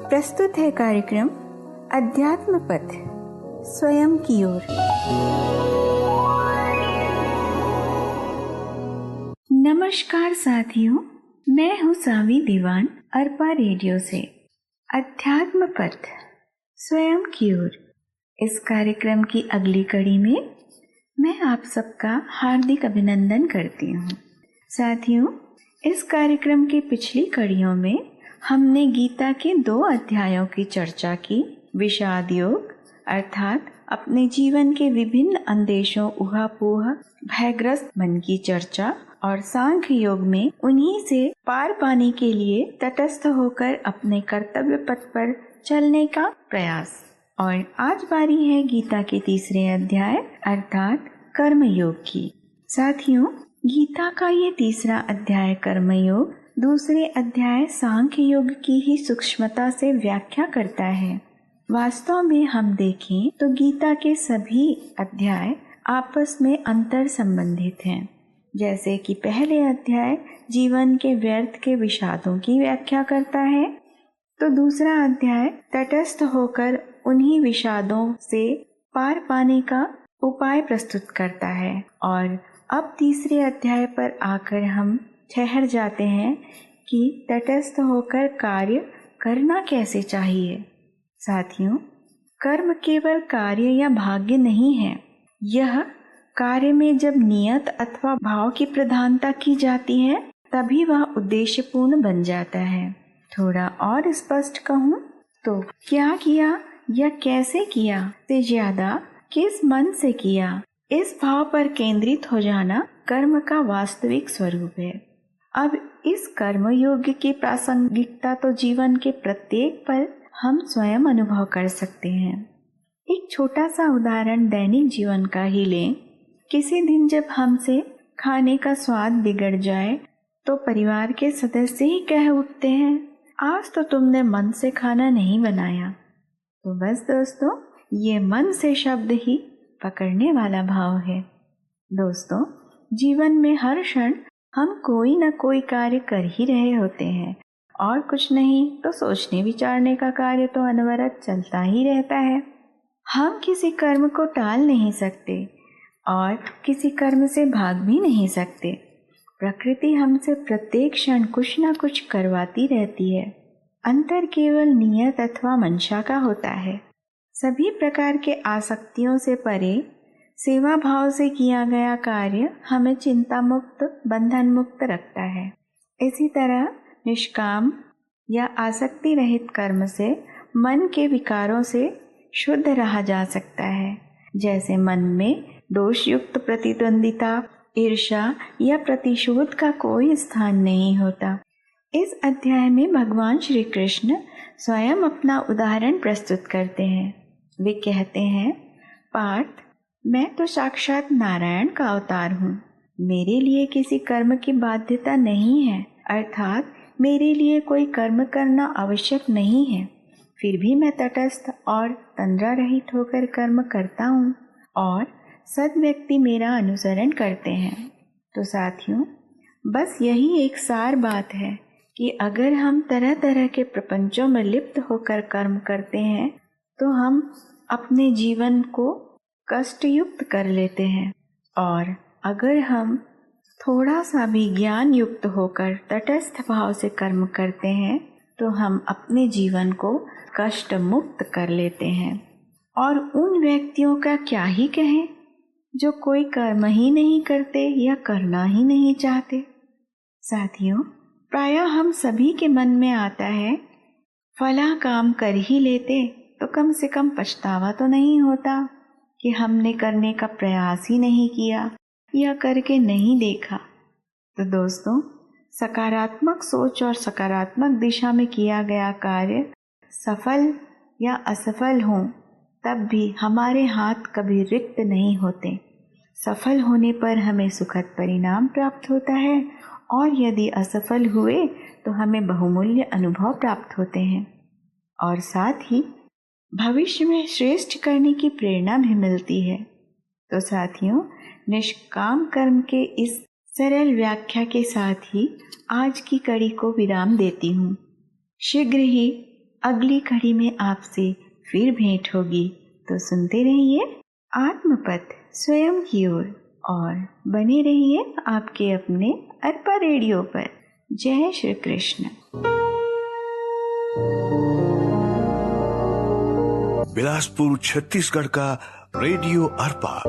प्रस्तुत है कार्यक्रम अध्यात्म पथ स्वयं की ओर। नमस्कार साथियों, मैं हूँ सावी दीवान अर्पा रेडियो से। अध्यात्म पथ स्वयं की ओर इस कार्यक्रम की अगली कड़ी में मैं आप सबका हार्दिक अभिनंदन करती हूँ। साथियों, इस कार्यक्रम की पिछली कड़ियों में हमने गीता के 2 अध्यायों की चर्चा की। विषाद योग अर्थात अपने जीवन के विभिन्न अंदेशों, ऊहापोह, भयग्रस्त मन की चर्चा, और सांख्य योग में उन्हीं से पार पाने के लिए तटस्थ होकर अपने कर्तव्य पथ पर चलने का प्रयास। और आज बारी है गीता के 3 अध्याय अर्थात कर्म योग की। साथियों, गीता का ये 3 अध्याय कर्म योग 2 अध्याय सांख्य योग की ही सूक्ष्मता से व्याख्या करता है। वास्तव में हम देखें तो गीता के सभी अध्याय आपस में अंतर संबंधित हैं। जैसे कि पहले अध्याय जीवन के व्यर्थ के विषादों की व्याख्या करता है, तो दूसरा अध्याय तटस्थ होकर उन्हीं विषादों से पार पाने का उपाय प्रस्तुत करता है। और अब 3 अध्याय पर आकर हम ठहर जाते हैं कि तटस्थ होकर कार्य करना कैसे चाहिए। साथियों, कर्म केवल कार्य या भाग्य नहीं है। यह कार्य में जब नियत अथवा भाव की प्रधानता की जाती है तभी वह उद्देश्यपूर्ण बन जाता है। थोड़ा और स्पष्ट कहूँ तो क्या किया या कैसे किया से ज्यादा किस मन से किया, इस भाव पर केंद्रित हो जाना कर्म का वास्तविक स्वरूप है। अब इस कर्म योग की प्रासंगिकता तो जीवन के प्रत्येक पल हम स्वयं अनुभव कर सकते हैं। एक छोटा सा उदाहरण दैनिक जीवन का ही लें। किसी दिन जब हमसे खाने का स्वाद बिगड़ जाए तो परिवार के सदस्य ही कह उठते हैं, आज तो तुमने मन से खाना नहीं बनाया। तो बस दोस्तों, ये मन से शब्द ही पकड़ने वाला भाव है। दोस्तों, जीवन में हर क्षण हम कोई न कोई कार्य कर ही रहे होते हैं, और कुछ नहीं तो सोचने विचारने का कार्य तो अनवरत चलता ही रहता है। हम किसी कर्म को टाल नहीं सकते और किसी कर्म से भाग भी नहीं सकते। प्रकृति हमसे प्रत्येक क्षण कुछ न कुछ करवाती रहती है। अंतर केवल नियत अथवा मंशा का होता है। सभी प्रकार के आसक्तियों से परे सेवा भाव से किया गया कार्य हमें चिंता मुक्त, बंधन मुक्त रखता है। इसी तरह निष्काम या आसक्ति रहित कर्म से मन के विकारों से शुद्ध रहा जा सकता है। जैसे मन में दोषयुक्त प्रतिद्वंदिता, ईर्ष्या या प्रतिशोध का कोई स्थान नहीं होता। इस अध्याय में भगवान श्री कृष्ण स्वयं अपना उदाहरण प्रस्तुत करते हैं। वे कहते हैं, पार्थ, मैं तो साक्षात नारायण का अवतार हूँ। मेरे लिए किसी कर्म की बाध्यता नहीं है, अर्थात मेरे लिए कोई कर्म करना आवश्यक नहीं है। फिर भी मैं तटस्थ और तंद्रा रहित होकर कर्म करता हूँ और सद व्यक्ति मेरा अनुसरण करते हैं। तो साथियों, बस यही एक सार बात है कि अगर हम तरह तरह के प्रपंचों में लिप्त होकर कर्म करते हैं तो हम अपने जीवन को कष्टयुक्त कर लेते हैं, और अगर हम थोड़ा सा भी ज्ञान युक्त होकर तटस्थ भाव से कर्म करते हैं तो हम अपने जीवन को कष्ट मुक्त कर लेते हैं। और उन व्यक्तियों का क्या ही कहें जो कोई कर्म ही नहीं करते या करना ही नहीं चाहते। साथियों, प्रायः हम सभी के मन में आता है, फला काम कर ही लेते तो कम से कम पछतावा तो नहीं होता कि हमने करने का प्रयास ही नहीं किया या करके नहीं देखा। तो दोस्तों, सकारात्मक सोच और सकारात्मक दिशा में किया गया कार्य सफल या असफल हो तब भी हमारे हाथ कभी रिक्त नहीं होते। सफल होने पर हमें सुखद परिणाम प्राप्त होता है, और यदि असफल हुए तो हमें बहुमूल्य अनुभव प्राप्त होते हैं, और साथ ही भविष्य में श्रेष्ठ करने की प्रेरणा भी मिलती है। तो साथियों, निष्काम कर्म के इस सरल व्याख्या के साथ ही आज की कड़ी को विराम देती हूँ। शीघ्र ही अगली कड़ी में आपसे फिर भेंट होगी, तो सुनते रहिए आत्मपथ स्वयं की ओर और बने रहिए आपके अपने अर्पा रेडियो पर। जय श्री कृष्ण। बिलासपुर छत्तीसगढ़ का रेडियो अर्पा।